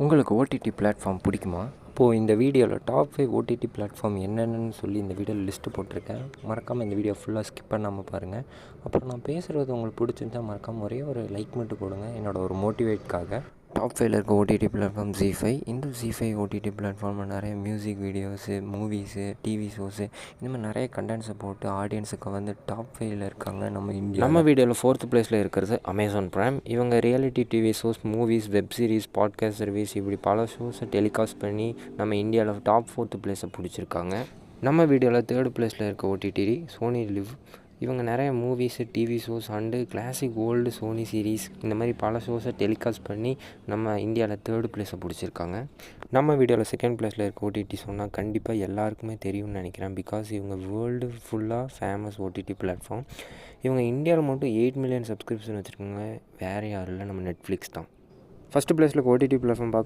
உங்களுக்கு OTT platform பிடிக்குமா? அப்போது இந்த வீடியோவில் டாப் 5 ஓடிடி பிளாட்ஃபார்ம் என்னென்னு சொல்லி இந்த வீடியோவில் லிஸ்ட்டு போட்டிருக்கேன். மறக்காமல் இந்த வீடியோ ஃபுல்லாக ஸ்கிப் பண்ணாமல் பாருங்கள். அப்புறம் நான் பேசுகிறது உங்களுக்கு பிடிச்சிருந்தா மறக்காமல் ஒரே ஒரு லைக் மட்டும் போடுங்க, என்னோடய ஒரு மோட்டிவேட்காக. டாப் 5ல் இருக்க ஓடிடி பிளாட்ஃபார்ம் ZEE5. இந்த ZEE5 ஓடிடி பிளாட்ஃபார்மில் நிறைய music videos, movies, TV shows இந்த மாதிரி நிறைய கண்டென்ட்ஸை போட்டு ஆடியன்ஸுக்கு வந்து டாப் 5ல் இருக்காங்க நம்ம இந்தியா. நம்ம வீடியோவில் 4th பிளேஸில் இருக்கிறது அமேசான் பிரைம். இவங்க reality TV shows, movies, web series, podcast service இப்படி பல ஷோஸை டெலிகாஸ்ட் பண்ணி நம்ம இந்தியாவில் டாப் 4th பிளேஸை பிடிச்சிருக்காங்க. நம்ம வீடியோவில் 3rd பிளேஸில் இருக்க ஓடிடி சோனி லிவ். இவங்க நிறைய movies, TV shows and classic old Sony series இந்த மாதிரி பல ஷோஸை டெலிகாஸ்ட் பண்ணி நம்ம இந்தியாவில் 3rd பிளேஸை பிடிச்சிருக்காங்க. நம்ம வீடியோவில் 2nd பிளேஸில் இருக்க ஓடிடி சொன்னால் கண்டிப்பாக எல்லாருக்குமே தெரியும்னு நினைக்கிறேன். பிகாஸ் இவங்க வேர்ல்டு ஃபுல்லாக ஃபேமஸ் ஓடிடி பிளாட்ஃபார்ம். இவங்க இந்தியாவில் மட்டும் 8 மில்லியன் சப்ஸ்கிரிப்ஷன் வச்சுருக்காங்க. வேறு யாரும் இல்லை, நம்ம நெட்ஃப்ளிக்ஸ் தான். ஃபஸ்ட்டு பிளேஸில் ஓடிடி பிளாட்ஃபார்ம்